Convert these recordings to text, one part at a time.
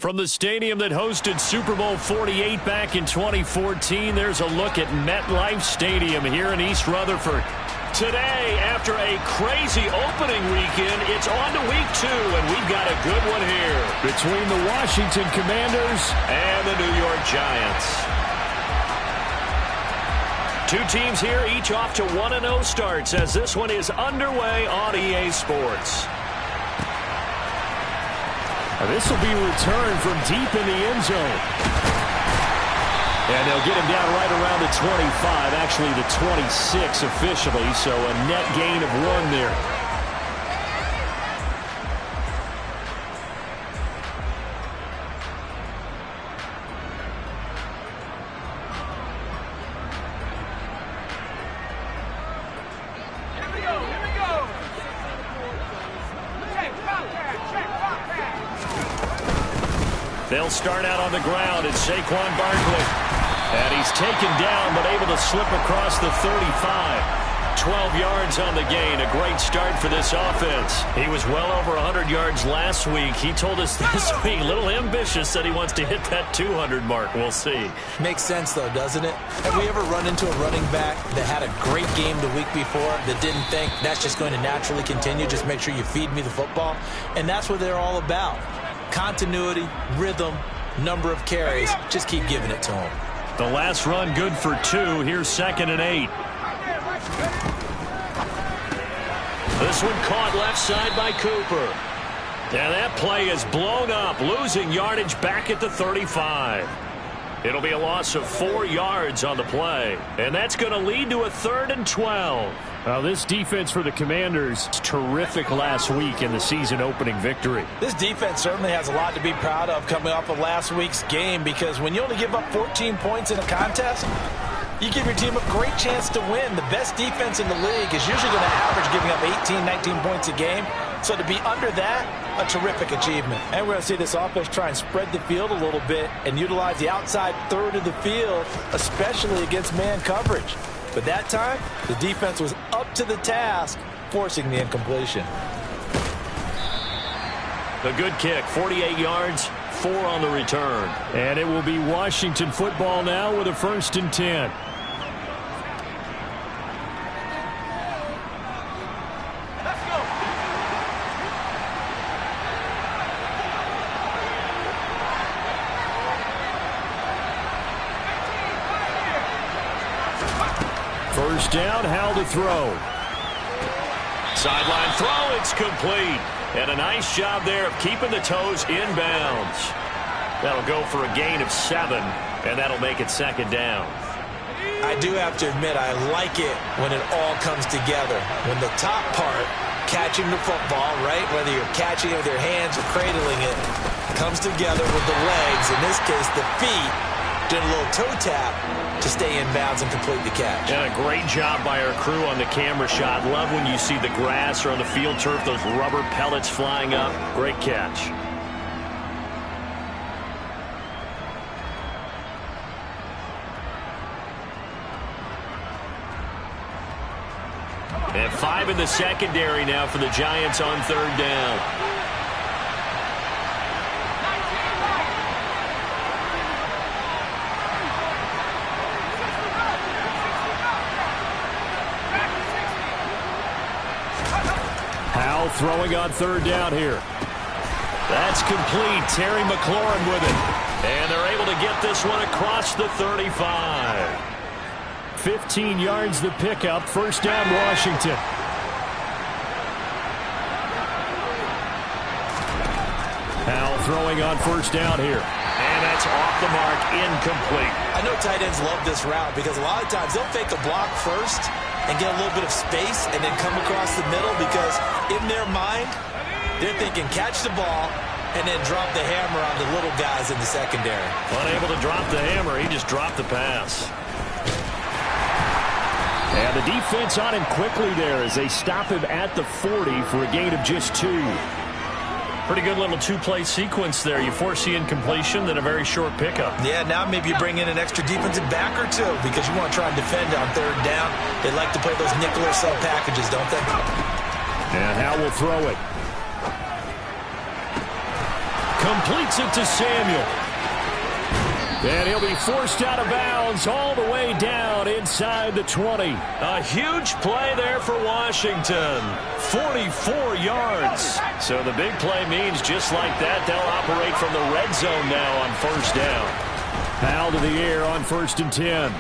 From the stadium that hosted Super Bowl 48 back in 2014, there's a look at MetLife Stadium here in East Rutherford. Today, after a crazy opening weekend, it's on to week 2, and we've got a good one here between the Washington Commanders and the New York Giants. Two teams here, each off to 1-0 starts as this one is underway on EA Sports. This will be returned from deep in the end zone. And they'll get him down right around the 25, actually the 26 officially, so a net gain of 1 there. They'll start out on the ground. It's Saquon Barkley. And he's taken down, but able to slip across the 35. 12 yards on the gain. A great start for this offense. He was well over 100 yards last week. He told us this week, a little ambitious, that he wants to hit that 200 mark. We'll see. Makes sense, though, doesn't it? Have we ever run into a running back that had a great game the week before that didn't think that's just going to naturally continue? Just make sure you feed me the football. And that's what they're all about. Continuity, rhythm, number of carries. Just keep giving it to him. The last run good for 2. Here's 2nd and 8. This one caught left side by Cooper. And that play is blown up, losing yardage back at the 35. It'll be a loss of 4 yards on the play. And that's going to lead to a 3rd and 12. This defense for the Commanders, terrific last week in the season-opening victory. This defense certainly has a lot to be proud of coming off of last week's game, because when you only give up 14 points in a contest, you give your team a great chance to win. The best defense in the league is usually going to average giving up 18, 19 points a game. So to be under that, a terrific achievement. And we're going to see this offense try and spread the field a little bit and utilize the outside third of the field, especially against man coverage. But that time, the defense was up to the task, forcing the incompletion. The good kick, 48 yards, 4 on the return. And it will be Washington football now with a 1st and 10. First down, Howell to throw. Sideline throw, it's complete. And a nice job there of keeping the toes inbounds. That'll go for a gain of 7, and that'll make it 2nd down. I do have to admit, I like it when it all comes together. When the top part, catching the football, right, whether you're catching it with your hands or cradling it, comes together with the legs, in this case the feet, doing a little toe tap to stay in bounds and complete the catch. And a great job by our crew on the camera shot. Love when you see the grass or on the field turf, those rubber pellets flying up. Great catch. And 5 in the secondary now for the Giants on 3rd down. Throwing on 3rd down here. That's complete. Terry McLaurin with it. And they're able to get this one across the 35. 15 yards the pickup. 1st down, Washington. Howell throwing on 1st down here. And that's off the mark, incomplete. I know tight ends love this route because a lot of times they'll fake a block first and get a little bit of space and then come across the middle, because in their mind, they're thinking catch the ball and then drop the hammer on the little guys in the secondary. Unable to drop the hammer, he just dropped the pass. And the defense on him quickly there as they stop him at the 40 for a gain of just 2. Pretty good little 2-play sequence there. You force the incompletion, then a very short pickup. Yeah, now maybe you bring in an extra defensive back or 2 because you want to try and defend on 3rd down. They like to play those nickel or sub packages, don't they? And Howell will throw it. Completes it to Samuel. And he'll be forced out of bounds all the way down inside the 20. A huge play there for Washington. 44 yards. So the big play means just like that, they'll operate from the red zone now on first down. Foul to the air on 1st and 10.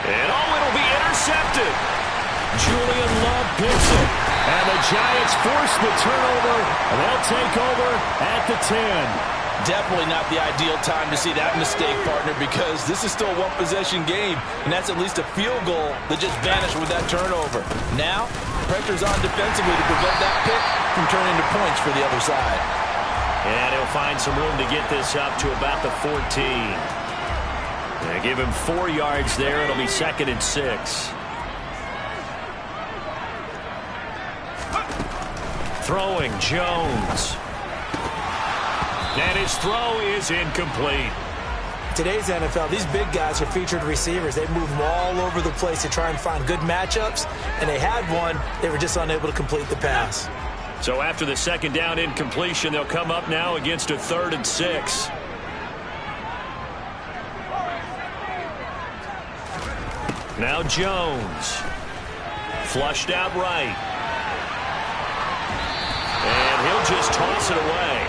And it'll be intercepted. Julian Love picks it. And the Giants force the turnover. And they'll take over at the 10. Definitely not the ideal time to see that mistake, partner, because this is still a one-possession game, and that's at least a field goal that just vanished with that turnover. Now, pressure's on defensively to prevent that pick from turning into points for the other side. And he'll find some room to get this up to about the 14. They give him 4 yards there. It'll be 2nd and 6. Throwing Jones. And his throw is incomplete. Today's NFL, these big guys are featured receivers. They move them all over the place to try and find good matchups, and they had one. They were just unable to complete the pass. So after the 2nd down incompletion, they'll come up now against a 3rd and 6. Now Jones. Flushed out right. And he'll just toss it away.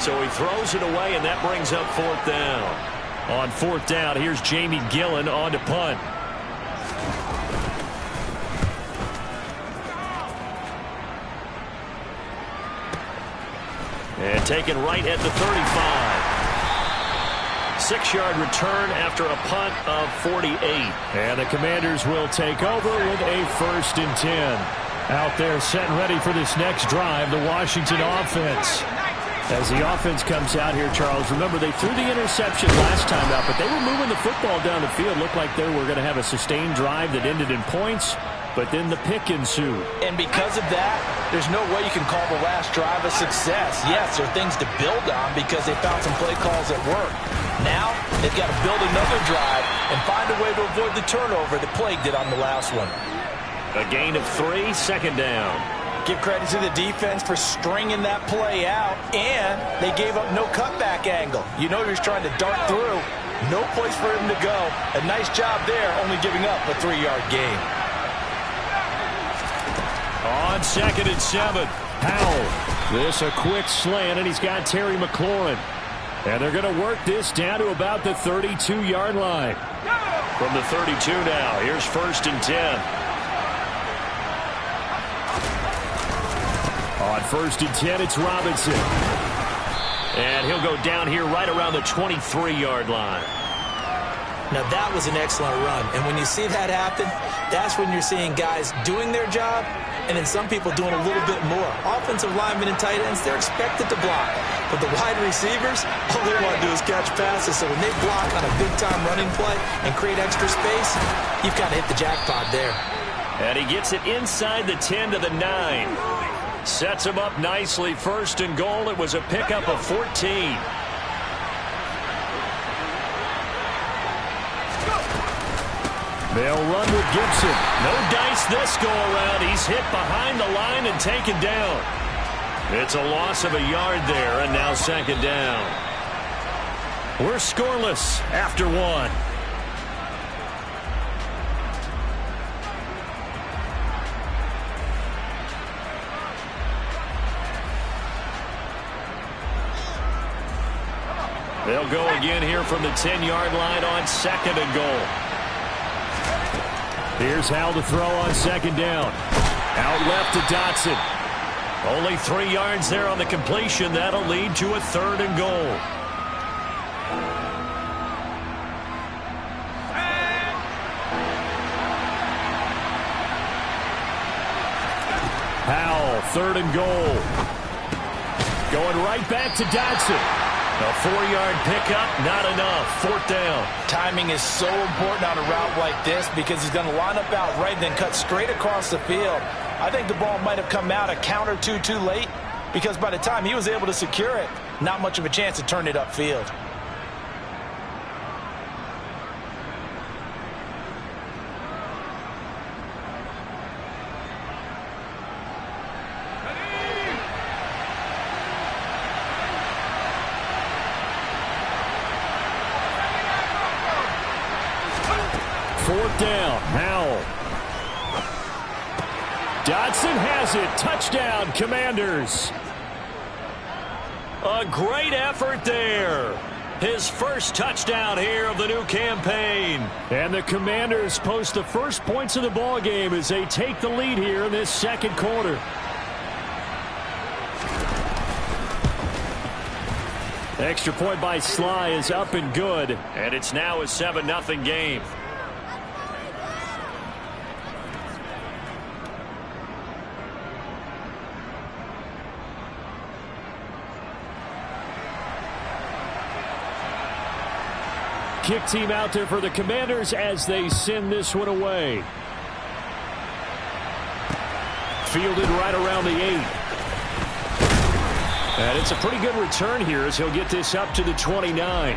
So he throws it away, and that brings up 4th down. On 4th down, here's Jamie Gillen on to punt. And taken right at the 35. 6-yard return after a punt of 48. And the Commanders will take over with a 1st and 10. Out there set and ready for this next drive, the Washington offense. As the offense comes out here, Charles, remember they threw the interception last time out, but they were moving the football down the field. Looked like they were going to have a sustained drive that ended in points, but then the pick ensued. And because of that, there's no way you can call the last drive a success. Yes, there are things to build on because they found some play calls that work. Now, they've got to build another drive and find a way to avoid the turnover that plagued it on the last one. A gain of 3, 2nd down. Give credit to the defense for stringing that play out, and they gave up no cutback angle. You know he was trying to dart through. No place for him to go. A nice job there, only giving up a 3-yard gain. On 2nd and 7, Powell. This a quick slant, and he's got Terry McLaurin. And they're going to work this down to about the 32-yard line. From the 32 now, here's 1st and 10. On 1st and 10, it's Robinson. And he'll go down here right around the 23-yard line. Now, that was an excellent run. And when you see that happen, that's when you're seeing guys doing their job and then some people doing a little bit more. Offensive linemen and tight ends, they're expected to block. But the wide receivers, all they want to do is catch passes. So when they block on a big-time running play and create extra space, you've kind of hit the jackpot there. And he gets it inside the 10 to the 9. Sets him up nicely. 1st and goal. It was a pickup of 14. They'll run with Gibson. No dice this go-around. He's hit behind the line and taken down. It's a loss of a yard there, and now 2nd down. We're scoreless after 1. They'll go again here from the 10-yard line on 2nd and goal. Here's Hal to throw on 2nd down. Out left to Dotson. Only 3 yards there on the completion. That'll lead to a 3rd and goal. Howell, 3rd and goal. Going right back to Dotson. A 4-yard pickup, not enough. 4th down. Timing is so important on a route like this because he's going to line up out right and then cut straight across the field. I think the ball might have come out a count or two too late because by the time he was able to secure it, not much of a chance to turn it upfield. 4th down. Howell. Dodson has it. Touchdown, Commanders. A great effort there. His first touchdown here of the new campaign. And the Commanders post the first points of the ball game as they take the lead here in this 2nd quarter. Extra point by Sly is up and good. And it's now a 7-0 game. Kick team out there for the Commanders as they send this one away. Fielded right around the 8. And it's a pretty good return here as he'll get this up to the 29.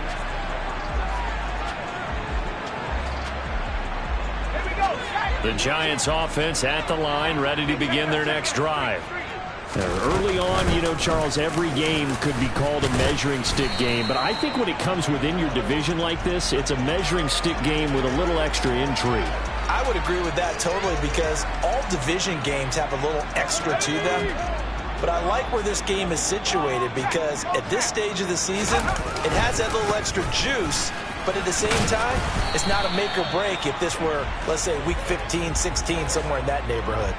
The Giants offense at the line, ready to begin their next drive. Early on, you know, Charles, every game could be called a measuring stick game. But I think when it comes within your division like this, it's a measuring stick game with a little extra intrigue. I would agree with that totally because all division games have a little extra to them. But I like where this game is situated because at this stage of the season, it has that little extra juice. But at the same time, it's not a make or break if this were, let's say, week 15, 16, somewhere in that neighborhood.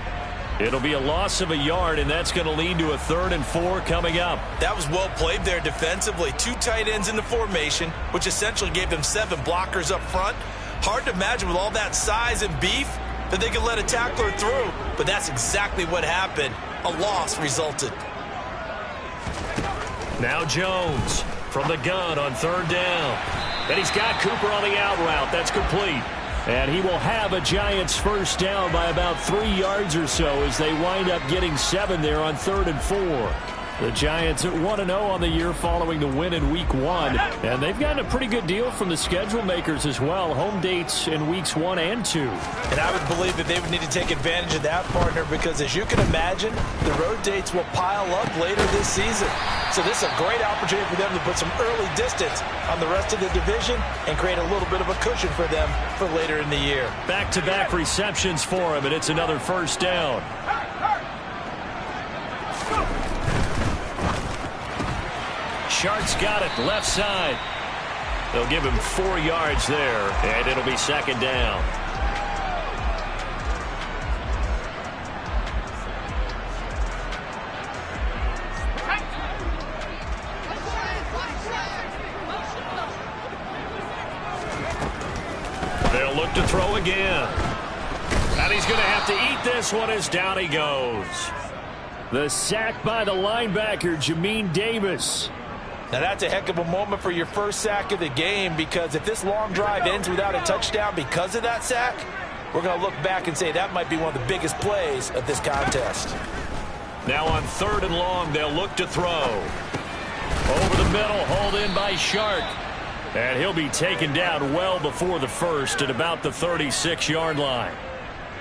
It'll be a loss of a yard, and that's going to lead to a 3rd and 4 coming up. That was well played there defensively. 2 tight ends in the formation, which essentially gave them 7 blockers up front. Hard to imagine with all that size and beef that they could let a tackler through. But that's exactly what happened. A loss resulted. Now Jones from the gun on 3rd down. And he's got Cooper on the out route. That's complete. And he will have a Giants first down by about 3 yards or so as they wind up getting 7 there on 3rd and 4. The Giants at 1-0 on the year following the win in Week 1. And they've gotten a pretty good deal from the schedule makers as well. Home dates in Weeks 1 and 2. And I would believe that they would need to take advantage of that, partner, because as you can imagine, the road dates will pile up later this season. So this is a great opportunity for them to put some early distance on the rest of the division and create a little bit of a cushion for them for later in the year. Back-to-back receptions for him, and it's another first down. Shart's got it left side. They'll give him 4 yards there, and it'll be 2nd down. They'll look to throw again. And he's going to have to eat this one as down he goes. The sack by the linebacker, Jamin Davis. Now that's a heck of a moment for your first sack of the game because if this long drive ends without a touchdown because of that sack, we're going to look back and say that might be one of the biggest plays of this contest. Now on 3rd and long, they'll look to throw. Over the middle, hauled in by Shark. And he'll be taken down well before the first at about the 36-yard line.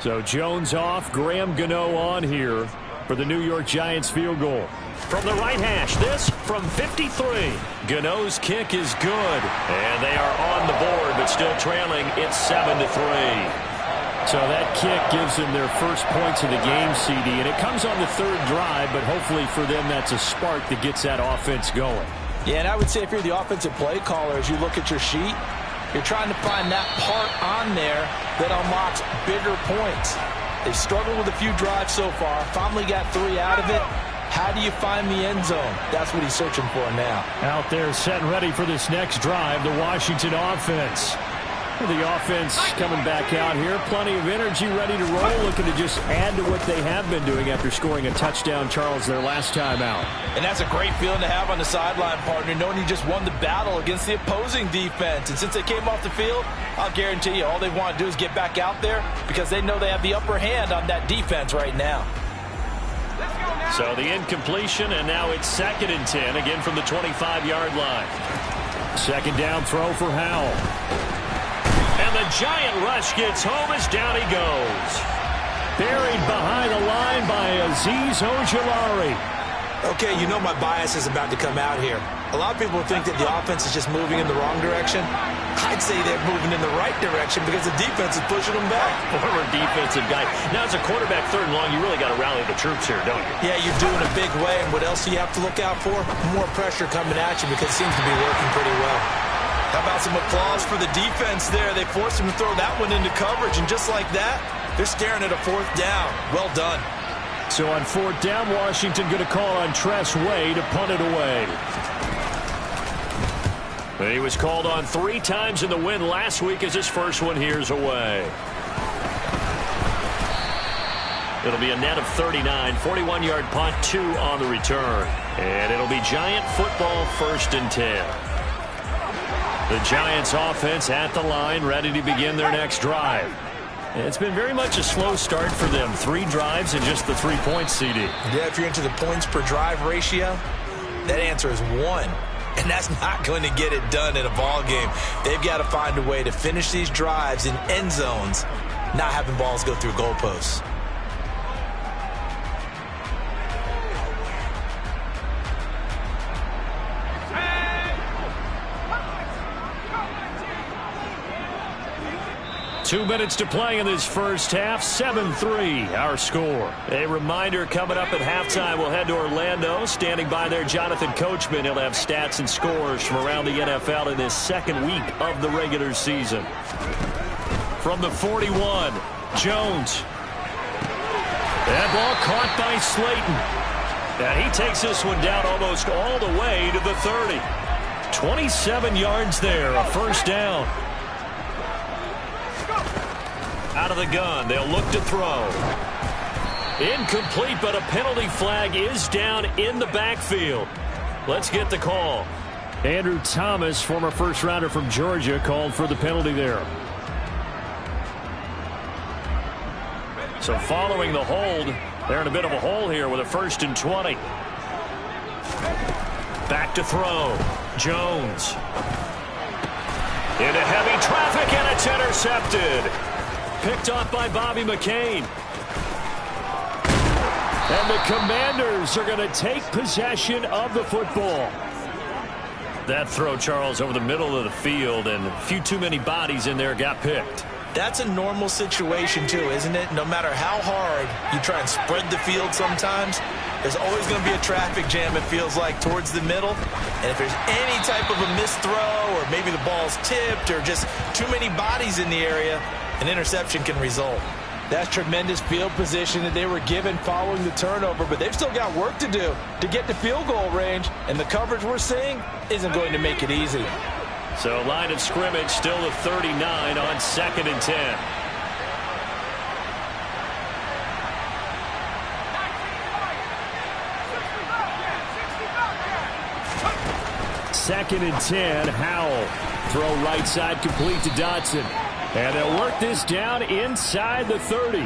So Jones off, Graham Gano on here for the New York Giants field goal. From the right hash, this from 53. Gano's kick is good. And they are on the board, but still trailing. It's 7-3. So that kick gives them their first points of the game, CD. And it comes on the 3rd drive, but hopefully for them that's a spark that gets that offense going. Yeah, and I would say if you're the offensive play caller, as you look at your sheet, you're trying to find that part on there that unlocks bigger points. They've struggled with a few drives so far, finally got 3 out of it. How do you find the end zone? That's what he's searching for now. Out there set and ready for this next drive, the Washington offense. The offense coming back out here. Plenty of energy, ready to roll, looking to just add to what they have been doing after scoring a touchdown, Charles, their last time out. And that's a great feeling to have on the sideline, partner, knowing you just won the battle against the opposing defense. And since they came off the field, I'll guarantee you all they want to do is get back out there because they know they have the upper hand on that defense right now. So the incompletion, and now it's 2nd and 10, again from the 25-yard line. 2nd down throw for Howell. And the giant rush gets home as down he goes. Buried behind the line by Azeez Ojulari. Okay, you know my bias is about to come out here. A lot of people think that the offense is just moving in the wrong direction. I'd say they're moving in the right direction because the defense is pushing them back. Former defensive guy. Now, as a quarterback, 3rd and long, you really got to rally the troops here, don't you? Yeah, you do in a big way. And what else do you have to look out for? More pressure coming at you because it seems to be working pretty well. How about some applause for the defense there? They forced him to throw that one into coverage, and just like that, they're staring at a 4th down. Well done. So on 4th down, Washington going to call on Tress Way to punt it away. He was called on 3 times in the win last week as his first one here's away. It'll be a net of 39, 41-yard punt, 2 on the return. And it'll be Giant football 1st and 10. The Giants offense at the line, ready to begin their next drive. It's been very much a slow start for them. 3 drives and just the 3 points, CD. Yeah, if you're into the points per drive ratio, that answer is 1. And that's not going to get it done in a ball game. They've got to find a way to finish these drives in end zones, not having balls go through goalposts. Two minutes to play in this first half. 7-3 our score. A reminder, coming up at halftime, we'll head to Orlando. Standing by there, Jonathan Coachman. He'll have stats and scores from around the NFL in this 2nd week of the regular season. From the 41, Jones. That ball caught by Slayton. And he takes this one down almost all the way to the 30. 27 yards there, a 1st down. Out of the gun, they'll look to throw. Incomplete, but a penalty flag is down in the backfield. Let's get the call. Andrew Thomas, former 1st-rounder from Georgia, called for the penalty there. So following the hold, they're in a bit of a hole here with a 1st and 20. Back to throw. Jones. Into heavy traffic, and it's intercepted. Picked off by Bobby McCain. And the Commanders are going to take possession of the football. That throw, Charles, over the middle of the field, and a few too many bodies in there got picked. That's a normal situation, too, isn't it? No matter how hard you try and spread the field sometimes, there's always going to be a traffic jam, it feels like, towards the middle. And if there's any type of a missed throw, or maybe the ball's tipped, or just too many bodies in the area, an interception can result. That's tremendous field position that they were given following the turnover, but they've still got work to do to get to field goal range, and the coverage we're seeing isn't going to make it easy. So line of scrimmage still at 39 on 2nd and 10. Second and 10, Howell. Throw right side complete to Dotson. And they'll work this down inside the 30.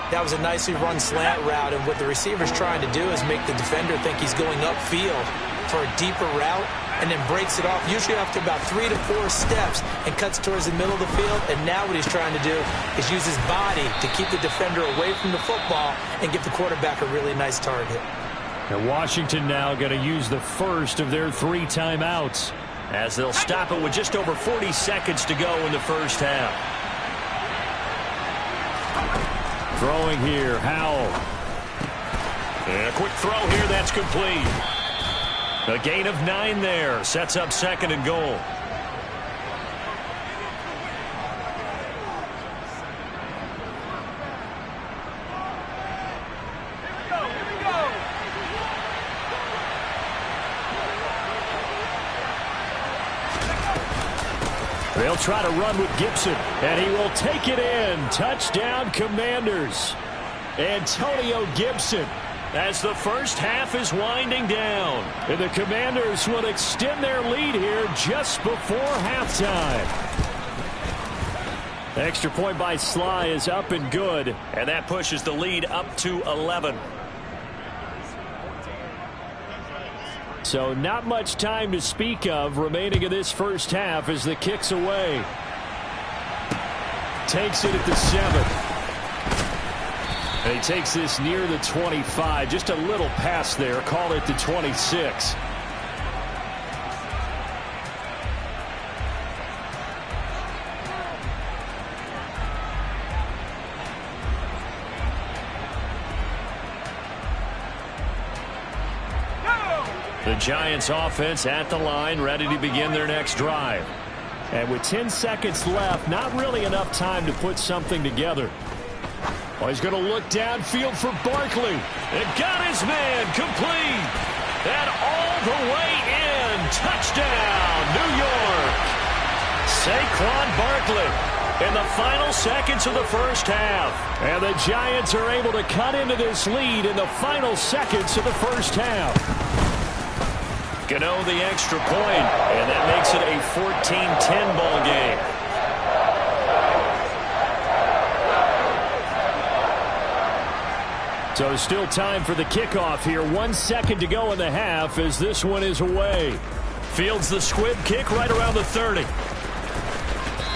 That was a nicely run slant route, and what the receiver's trying to do is make the defender think he's going upfield for a deeper route, and then breaks it off, usually after about 3 to 4 steps, and cuts towards the middle of the field. And now what he's trying to do is use his body to keep the defender away from the football and give the quarterback a really nice target. And Washington now going to use the first of their 3 timeouts, as they'll stop it with just over 40 seconds to go in the first half. Throwing here, Howell. And a quick throw here, that's complete. A gain of 9 there, sets up 2nd and goal. They'll try to run with Gibson, and he will take it in. Touchdown, Commanders. Antonio Gibson, as the first half is winding down. And the Commanders will extend their lead here just before halftime. Extra point by Sly is up and good, and that pushes the lead up to 11. So not much time to speak of remaining in this first half as the kick's away. Takes it at the 7. And he takes this near the 25. Just a little pass there. Call it the 26. The Giants offense at the line, ready to begin their next drive. And with 10 seconds left, not really enough time to put something together. Well, he's going to look downfield for Barkley. It got his man complete. And all the way in. Touchdown, New York. Saquon Barkley in the final seconds of the first half. And the Giants are able to cut into this lead in the final seconds of the first half. Gano the extra point, and that makes it a 14-10 ball game. So still time for the kickoff here. 1 second to go in the half as this one is away. Fields the squib kick right around the 30.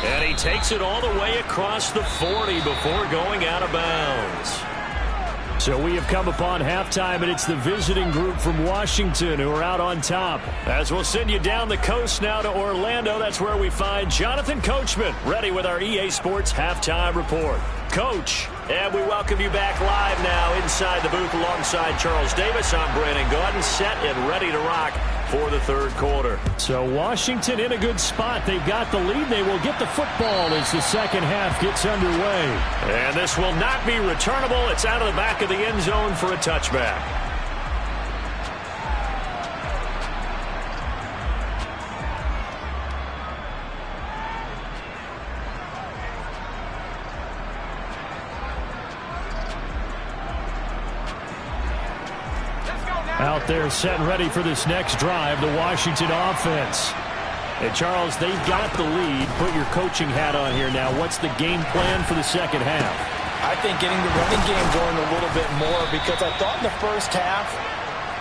And he takes it all the way across the 40 before going out of bounds. So we have come upon halftime, and it's the visiting group from Washington who are out on top. As we'll send you down the coast now to Orlando, that's where we find Jonathan Coachman, ready with our EA Sports Halftime Report. Coach, and we welcome you back live now inside the booth alongside Charles Davis. I'm Brandon Gaudin, set and ready to rock for the third quarter. So Washington in a good spot. They've got the lead. They will get the football as the second half gets underway. And this will not be returnable. It's out of the back of the end zone for a touchback. Out there set and ready for this next drive, the Washington offense. Hey, Charles, they've got the lead. Put your coaching hat on here now. What's the game plan for the second half? I think getting the running game going a little bit more, because I thought in the first half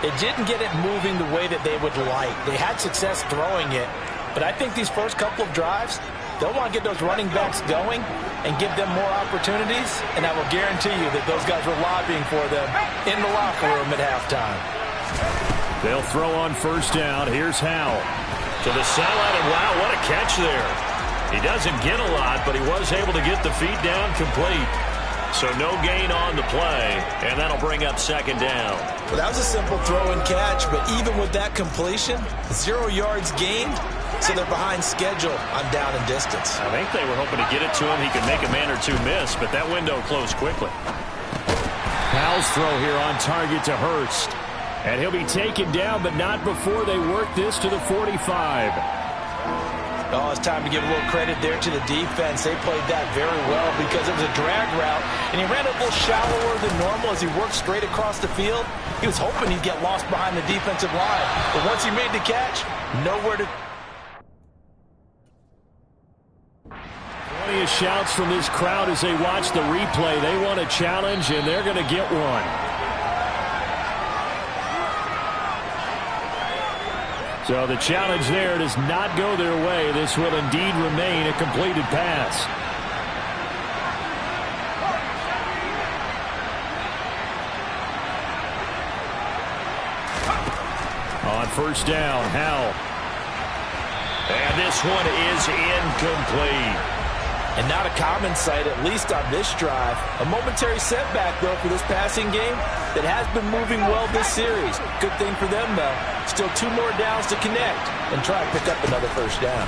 it didn't get it moving the way that they would like. They had success throwing it, but I think these first couple of drives, they'll want to get those running backs going and give them more opportunities, and I will guarantee you that those guys were lobbying for them in the locker room at halftime. They'll throw on first down. Here's Howell. To the sideline, and wow, what a catch there. He doesn't get a lot, but he was able to get the feet down complete. So no gain on the play, and that'll bring up second down. Well, that was a simple throw and catch, but even with that completion, 0 yards gained, so they're behind schedule on down and distance. I think they were hoping to get it to him. He could make a man or two miss, but that window closed quickly. Howell's throw here on target to Hurst. And he'll be taken down, but not before they work this to the 45. Oh, it's time to give a little credit there to the defense. They played that very well because it was a drag route, and he ran a little shallower than normal as he worked straight across the field. He was hoping he'd get lost behind the defensive line, but once he made the catch, nowhere to... Plenty of shouts from this crowd as they watch the replay. They want a challenge, and they're going to get one. So the challenge there does not go their way. This will indeed remain a completed pass. On first down, Howell. And this one is incomplete. And not a common sight, at least on this drive. A momentary setback, though, for this passing game that has been moving well this series. Good thing for them, though. Still 2 more downs to connect and try to pick up another first down.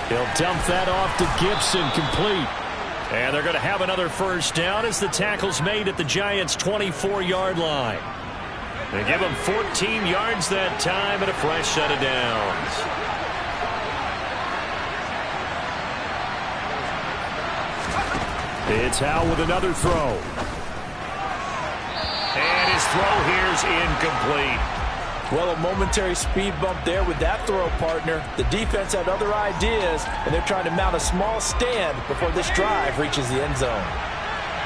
He'll dump that off to Gibson, complete. And they're going to have another first down as the tackle's made at the Giants' 24-yard line. They give them 14 yards that time and a fresh set of downs. It's Howell with another throw. And his throw here's incomplete. Well, a momentary speed bump there with that throw, partner. The defense had other ideas, and they're trying to mount a small stand before this drive reaches the end zone.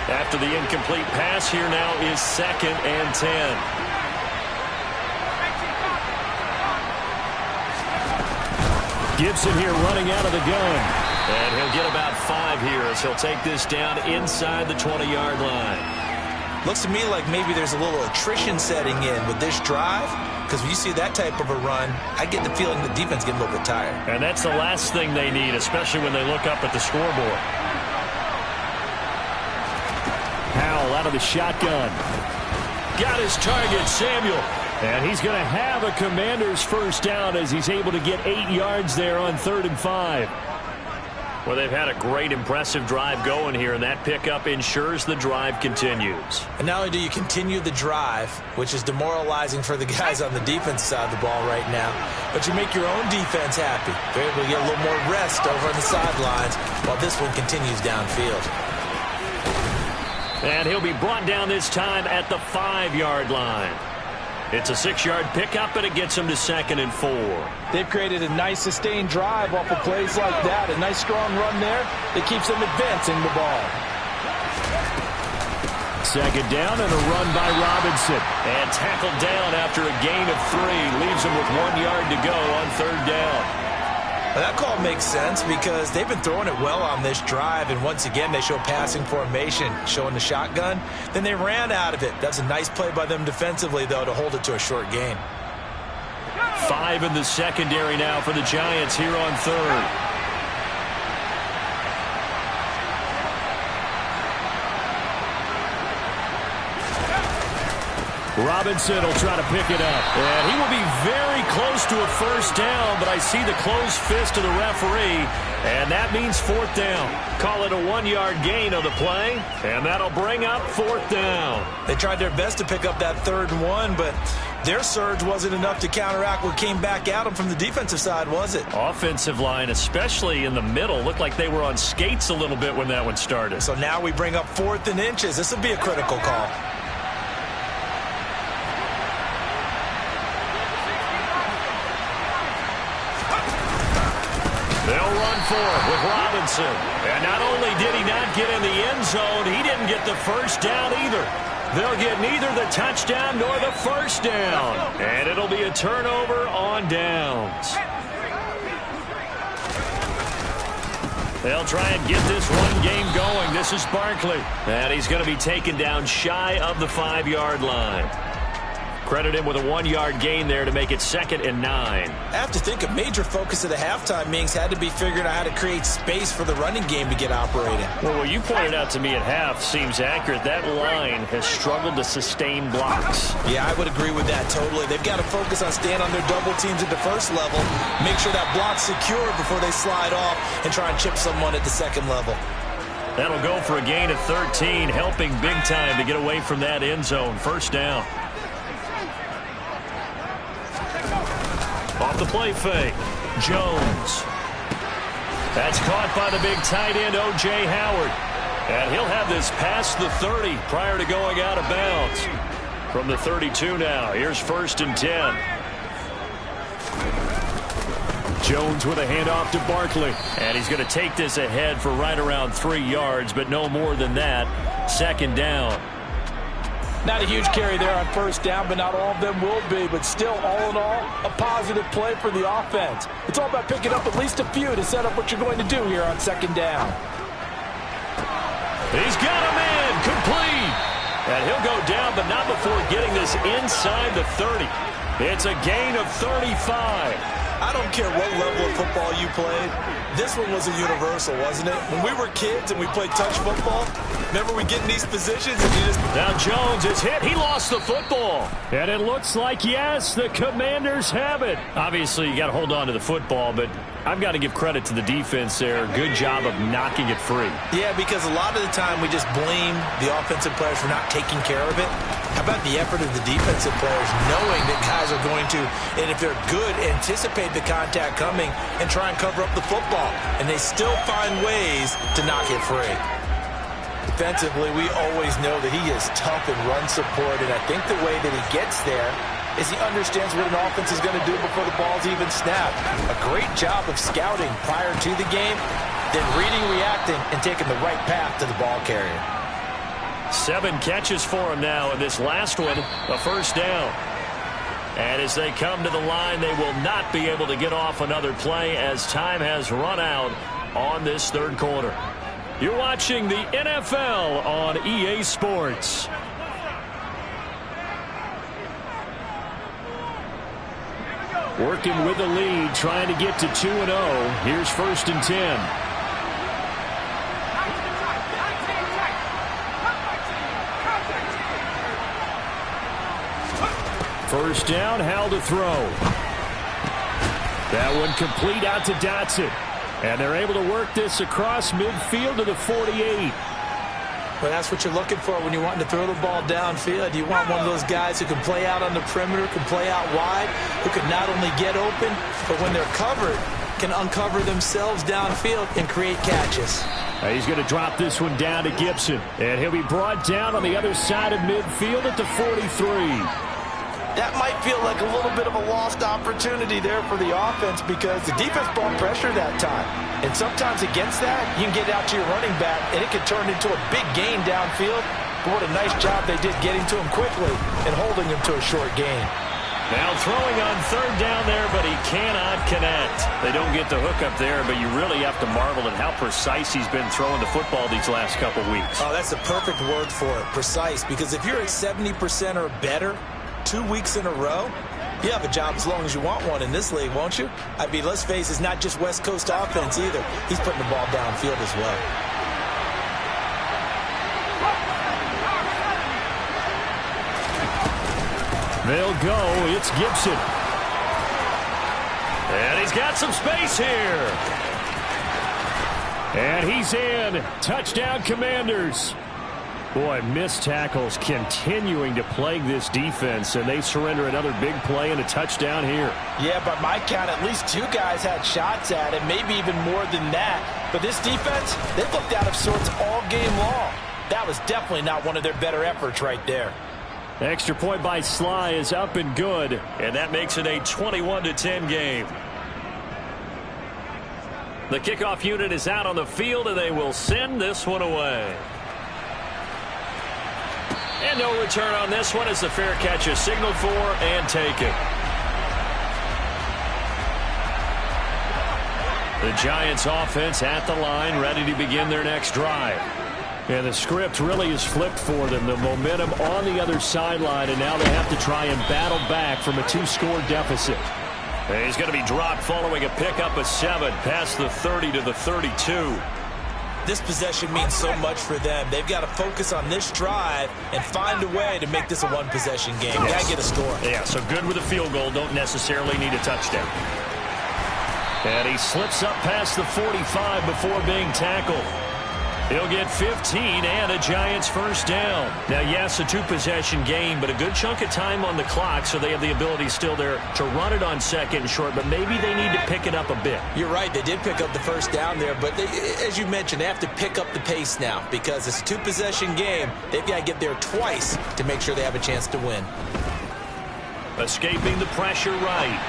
After the incomplete pass, here now is 2nd and 10. Gibson here running out of the gun. And he'll get about 5 here as he'll take this down inside the 20-yard line. Looks to me like maybe there's a little attrition setting in with this drive, because when you see that type of a run, I get the feeling the defense getting a little bit tired. And that's the last thing they need, especially when they look up at the scoreboard. Howell out of the shotgun. got his target, Samuel. And he's going to have a Commander's first down as he's able to get 8 yards there on 3rd and 5. Well, they've had a great, impressive drive going here, and that pickup ensures the drive continues. And not only do you continue the drive, which is demoralizing for the guys on the defense side of the ball right now, but you make your own defense happy. They're able to get a little more rest over on the sidelines while this one continues downfield. And he'll be brought down this time at the 5-yard line. It's a 6-yard pickup, and it gets him to 2nd and 4. They've created a nice sustained drive off of plays like that. A nice strong run there that keeps them advancing the ball. 2nd down and a run by Robinson. And tackled down after a gain of 3. Leaves him with 1 yard to go on 3rd down. Well, that call makes sense because they've been throwing it well on this drive, and once again they show passing formation, showing the shotgun. Then they ran out of it. That's a nice play by them defensively, though, to hold it to a short gain. 5 in the secondary now for the Giants here on 3rd. Robinson will try to pick it up. And he will be very close to a first down, but I see the closed fist of the referee, and that means 4th down. Call it a 1-yard gain of the play, and that'll bring up 4th down. They tried their best to pick up that 3rd and 1, but their surge wasn't enough to counteract what came back at them from the defensive side, was it? Offensive line, especially in the middle, looked like they were on skates a little bit when that one started. So now we bring up 4th and inches. This will be a critical call. They'll run for it with Robinson. And not only did he not get in the end zone, he didn't get the first down either. They'll get neither the touchdown nor the first down. And it'll be a turnover on downs. They'll try and get this run game going. This is Barkley. And he's going to be taken down shy of the 5-yard line. Credit him with a 1-yard gain there to make it 2nd and 9. I have to think a major focus of the halftime meetings had to be figuring out how to create space for the running game to get operating. Well, what you pointed out to me at half seems accurate. That line has struggled to sustain blocks. Yeah, I would agree with that totally. They've got to focus on staying on their double teams at the first level, make sure that block's secure before they slide off and try and chip someone at the second level. That'll go for a gain of 13, helping big time to get away from that end zone. First down. Off the play fake, Jones. That's caught by the big tight end, O.J. Howard. And he'll have this past the 30 prior to going out of bounds. From the 32 now, here's 1st and 10. Jones with a handoff to Barkley. And he's going to take this ahead for right around 3 yards, but no more than that. 2nd down. Not a huge carry there on first down, but not all of them will be. But still, all in all, a positive play for the offense. It's all about picking up at least a few to set up what you're going to do here on 2nd down. He's got a man complete. And he'll go down, but not before getting this inside the 30. It's a gain of 35. I don't care what level of football you played. This one was a universal, wasn't it? When we were kids and we played touch football, remember we get in these positions and you just... Now Jones is hit. He lost the football. And it looks like, yes, the Commanders have it. Obviously, you got to hold on to the football, but I've got to give credit to the defense there. Good job of knocking it free. Yeah, because a lot of the time we just blame the offensive players for not taking care of it. How about the effort of the defensive players knowing that guys are going to, and if they're good, anticipate the contact coming and try and cover up the football. And they still find ways to knock it free. Defensively, we always know that he is tough in run support, and I think the way that he gets there is he understands what an offense is going to do before the ball's even snapped. A great job of scouting prior to the game, then reading, reacting, and taking the right path to the ball carrier. 7 catches for him now, and this last one, a first down. And as they come to the line, they will not be able to get off another play as time has run out on this 3rd quarter. You're watching the NFL on EA Sports. Working with the lead, trying to get to 2-0. Here's 1st and 10. First down, how to throw. That one complete out to Dotson. And they're able to work this across midfield to the 48. Well, that's what you're looking for when you're wanting to throw the ball downfield. You want one of those guys who can play out on the perimeter, can play out wide, who can not only get open, but when they're covered, can uncover themselves downfield and create catches. He's going to drop this one down to Gibson. And he'll be brought down on the other side of midfield at the 43. That might feel like a little bit of a lost opportunity there for the offense because the defense brought pressure that time. And sometimes against that, you can get out to your running back, and it can turn into a big gain downfield. But what a nice job they did getting to him quickly and holding him to a short gain. Now throwing on third down there, but he cannot connect. They don't get the hook up there, but you really have to marvel at how precise he's been throwing the football these last couple weeks. Oh, that's the perfect word for it, precise. Because if you're at 70% or better 2 weeks in a row, you have a job as long as you want one in this league, won't you? I mean, let's face it, it's not just West Coast offense either. He's putting the ball downfield as well. They'll go. It's Gibson. And he's got some space here. And he's in. Touchdown, Commanders. Boy, missed tackles continuing to plague this defense, and they surrender another big play and a touchdown here. Yeah, by my count, at least 2 guys had shots at it, maybe even more than that. But this defense, they looked out of sorts all game long. That was definitely not one of their better efforts right there. Extra point by Sly is up and good. And that makes it a 21-10 game. The kickoff unit is out on the field, and they will send this one away. And no return on this one as the fair catch is signaled for and taken. The Giants offense at the line, ready to begin their next drive. And the script really is flipped for them. The momentum on the other sideline, and now they have to try and battle back from a 2-score deficit. And he's going to be dropped following a pickup of 7 past the 30 to the 32. This possession means so much for them. They've got to focus on this drive and find a way to make this a one-possession game. Got to get a score. Yeah, so good with a field goal. Don't necessarily need a touchdown. And he slips up past the 45 before being tackled. He'll get 15 and a Giants first down. Now, yes, a 2-possession game, but a good chunk of time on the clock, so they have the ability still there to run it on second and short, but maybe they need to pick it up a bit. You're right. They did pick up the first down there, but as you mentioned, they have to pick up the pace now because it's a 2-possession game. They've got to get there twice to make sure they have a chance to win. Escaping the pressure right.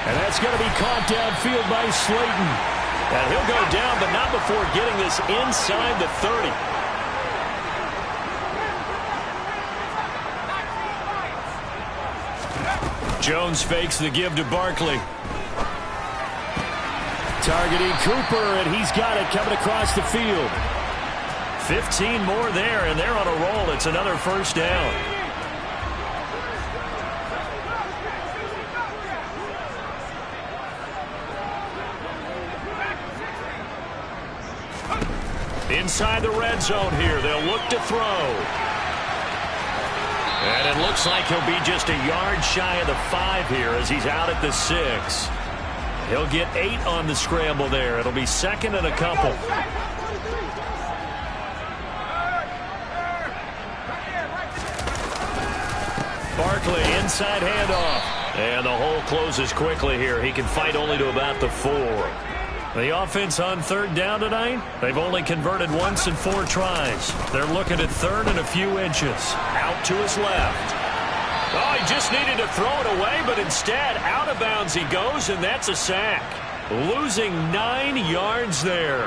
And that's going to be caught downfield by Slayton. And he'll go down, but not before getting this inside the 30. Jones fakes the give to Barkley. Targeting Cooper, and he's got it coming across the field. 15 more there, and they're on a roll. It's another first down. Inside the red zone here, they'll look to throw. And it looks like he'll be just a yard shy of the 5 here as he's out at the 6. He'll get 8 on the scramble there. It'll be second and a couple. Barkley, inside handoff. And the hole closes quickly here. He can fight only to about the 4. The offense on third down tonight, they've only converted once in 4 tries. They're looking at third and a few inches. Out to his left. Oh, he just needed to throw it away, but instead, out of bounds he goes, and that's a sack. Losing 9 yards there.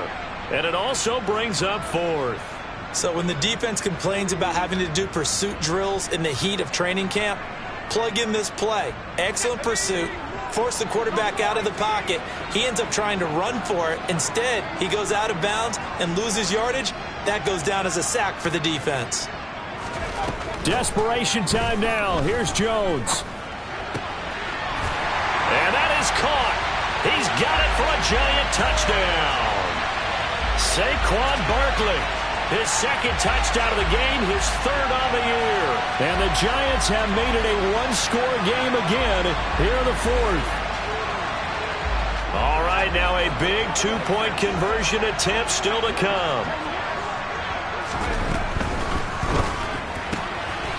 And it also brings up 4th. So when the defense complains about having to do pursuit drills in the heat of training camp, plug in this play. Excellent pursuit. Force the quarterback out of the pocket. He ends up trying to run for it. Instead, he goes out of bounds and loses yardage. That goes down as a sack for the defense. Desperation time now. Here's Jones. And that is caught. He's got it for a Giant touchdown. Saquon Barkley His second touchdown of the game, his third on the year. And the Giants have made it a one-score game again here in the fourth. All right, now a big two-point conversion attempt still to come.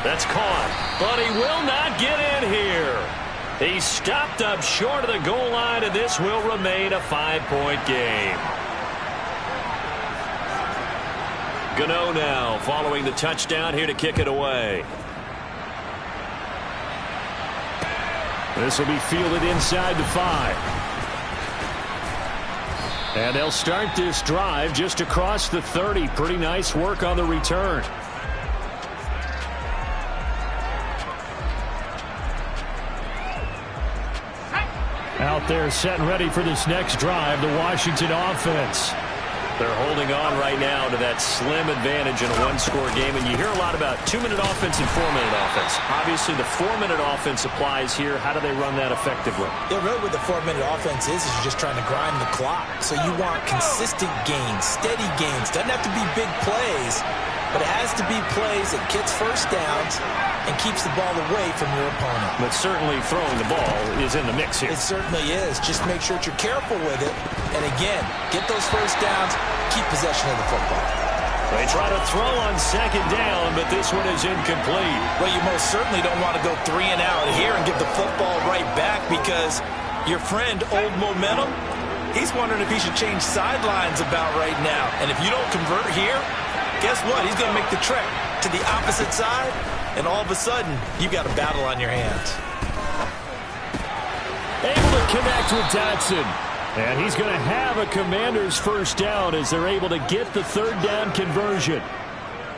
That's caught, but he will not get in here. He stopped up short of the goal line, and this will remain a 5-point game. Gano now following the touchdown here to kick it away. This will be fielded inside the 5. And they'll start this drive just across the 30. Pretty nice work on the return. Out there set and ready for this next drive, the Washington offense. They're holding on right now to that slim advantage in a one-score game, and you hear a lot about 2-minute offense and 4-minute offense. Obviously, the 4-minute offense applies here. How do they run that effectively? Yeah, really what the 4-minute offense is you're just trying to grind the clock. So you want consistent gains, steady gains. Doesn't have to be big plays, but it has to be plays that gets first downs and keeps the ball away from your opponent. But certainly throwing the ball is in the mix here. It certainly is. Just make sure that you're careful with it. And again, get those first downs, keep possession of the football. They try to throw on second down, but this one is incomplete. Well, you most certainly don't want to go 3 and out here and give the football right back, because your friend, Old Momentum, he's wondering if he should change sidelines about right now. And if you don't convert here, guess what? He's going to make the trek to the opposite side, and all of a sudden, you've got a battle on your hands. Able to connect with Dotson. And he's going to have a Commander's first down as they're able to get the third down conversion.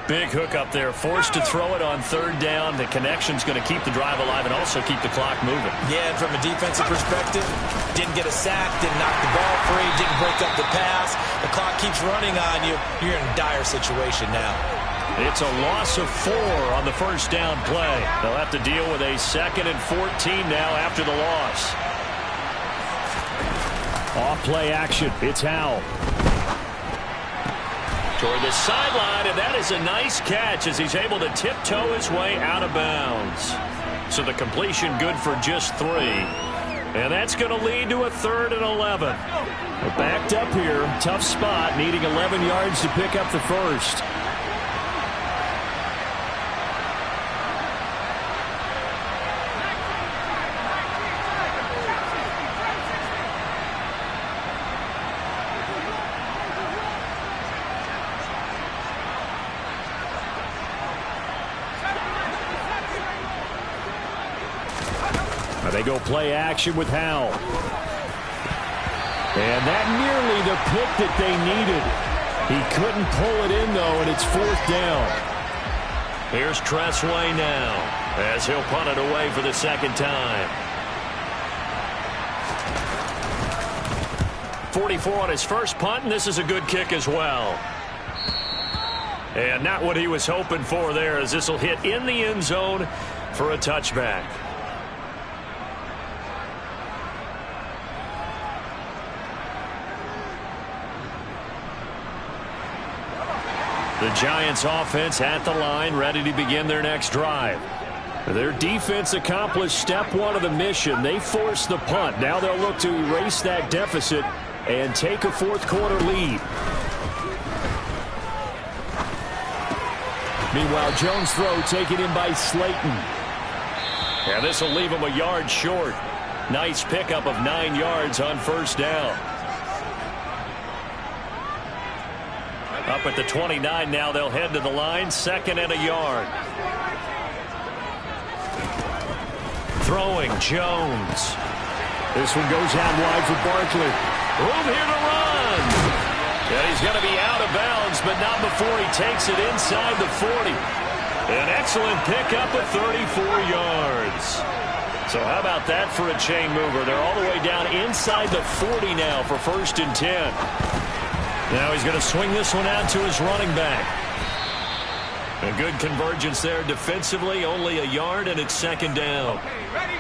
Big hook up there, forced to throw it on third down. The connection's going to keep the drive alive and also keep the clock moving. Yeah, and from a defensive perspective, didn't get a sack, didn't knock the ball free, didn't break up the pass. The clock keeps running on you. You're in a dire situation now. It's a loss of 4 on the first down play. They'll have to deal with a 2nd and 14 now after the loss. Off-play action. It's Howell. Toward the sideline, and that is a nice catch as he's able to tiptoe his way out of bounds. So the completion good for just 3. And that's going to lead to a 3rd and 11. We're backed up here. Tough spot, needing 11 yards to pick up the first. They go play action with Howell. And that nearly the pick that they needed. He couldn't pull it in, though, and it's 4th down. Here's Tressway now as he'll punt it away for the second time. 44 on his first punt, and this is a good kick as well. And not what he was hoping for there, as this will hit in the end zone for a touchback. The Giants offense at the line, ready to begin their next drive. Their defense accomplished step 1 of the mission. They forced the punt. Now they'll look to erase that deficit and take a 4th quarter lead. Meanwhile, Jones' throw taken in by Slayton. And this will leave him a yard short. Nice pickup of 9 yards on first down. Up at the 29 now, they'll head to the line, 2nd and a yard. Throwing, Jones. This one goes out wide for Barkley. Room here to run. Yeah, he's going to be out of bounds, but not before he takes it inside the 40. An excellent pickup of 34 yards. So how about that for a chain mover? They're all the way down inside the 40 now for 1st and 10. Now he's going to swing this one out to his running back. A good convergence there defensively, only a yard, and it's 2nd down. Okay, ready?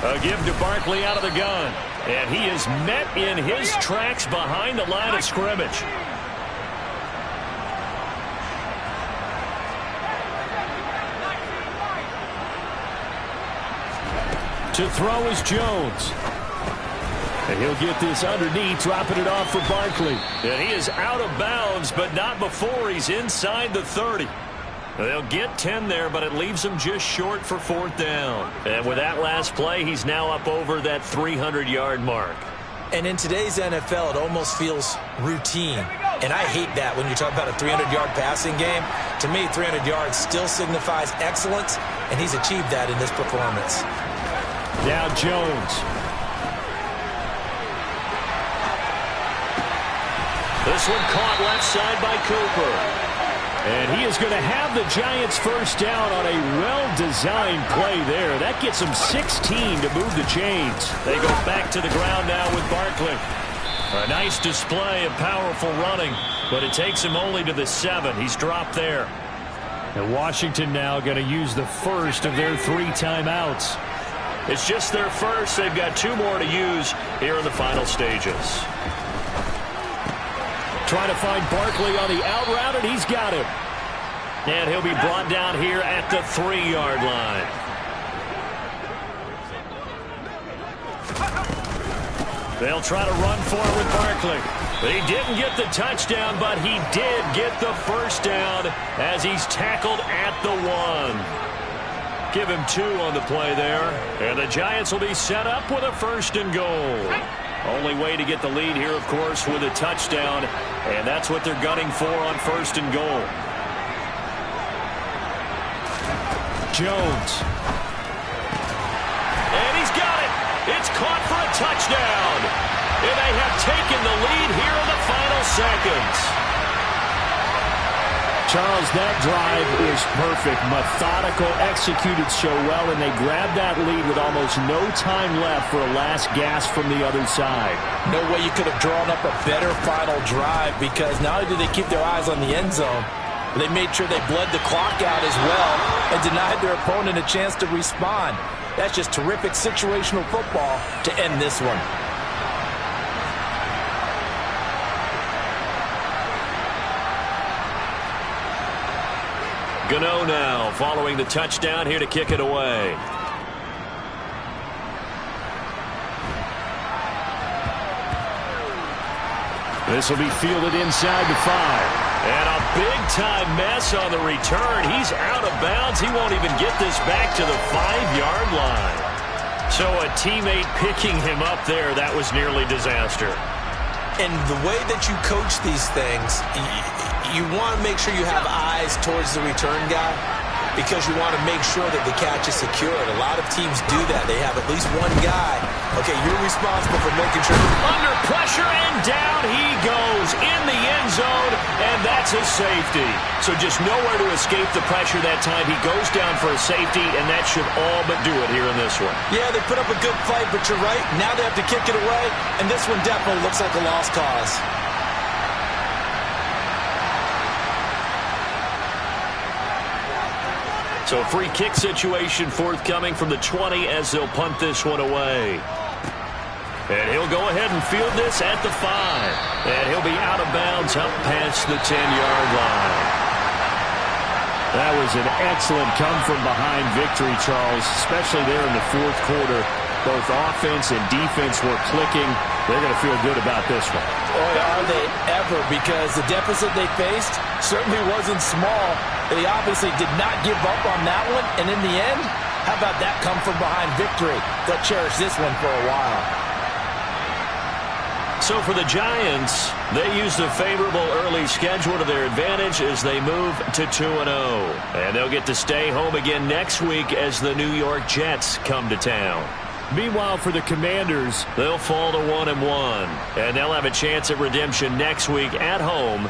A give to Barkley out of the gun. And he is met in his tracks behind the line of scrimmage. To throw is Jones. And he'll get this underneath, dropping it off for Barkley. And he is out of bounds, but not before he's inside the 30. They'll get 10 there, but it leaves him just short for 4th down. And with that last play, he's now up over that 300-yard mark. And in today's NFL, it almost feels routine. And I hate that when you talk about a 300-yard passing game. To me, 300 yards still signifies excellence, and he's achieved that in this performance. Now Jones. This one caught left side by Cooper. And he is going to have the Giants first down on a well-designed play there. That gets him 16 to move the chains. They go back to the ground now with Barkley. A nice display of powerful running, but it takes him only to the 7. He's dropped there. And Washington now going to use the first of their 3 timeouts. It's just their first. They've got 2 more to use here in the final stages. Trying to find Barkley on the out route, and he's got him. And he'll be brought down here at the 3-yard line. They'll try to run for it with Barkley. He didn't get the touchdown, but he did get the first down as he's tackled at the 1. Give him 2 on the play there. And the Giants will be set up with a 1st and goal. Only way to get the lead here, of course, with a touchdown. And that's what they're gunning for on 1st and goal. Jones. And he's got it. It's caught for a touchdown. And they have taken the lead here in the final seconds. Charles, that drive is perfect. Methodical, executed so well, and they grabbed that lead with almost no time left for a last gasp from the other side. No way you could have drawn up a better final drive, because not only did they keep their eyes on the end zone, they made sure they bled the clock out as well and denied their opponent a chance to respond. That's just terrific situational football to end this one. Gano now following the touchdown here to kick it away. This will be fielded inside the 5. And a big-time mess on the return. He's out of bounds. He won't even get this back to the 5-yard line. So a teammate picking him up there, that was nearly disaster. And the way that you coach these things, you want to make sure you have eyes towards the return guy, because you want to make sure that the catch is secured. A lot of teams do that. They have at least one guy. Okay, you're responsible for making sure. Under pressure, and down he goes in the end zone, and that's a safety. So just nowhere to escape the pressure that time. He goes down for a safety, and that should all but do it here in this one. Yeah, they put up a good fight, but you're right. Now they have to kick it away, and this one definitely looks like a lost cause. So a free kick situation forthcoming from the 20 as they'll punt this one away. And he'll go ahead and field this at the 5. And he'll be out of bounds up past the 10-yard line. That was an excellent come-from-behind victory, Charles, especially there in the 4th quarter. Both offense and defense were clicking. They're going to feel good about this one. Boy, are they ever, because the deficit they faced certainly wasn't small. They obviously did not give up on that one, and in the end, how about that come-from-behind victory? They'll cherish this one for a while. So for the Giants, they use the favorable early schedule to their advantage as they move to 2-0. And they'll get to stay home again next week as the New York Jets come to town. Meanwhile, for the Commanders, they'll fall to 1-1, and they'll have a chance at redemption next week at home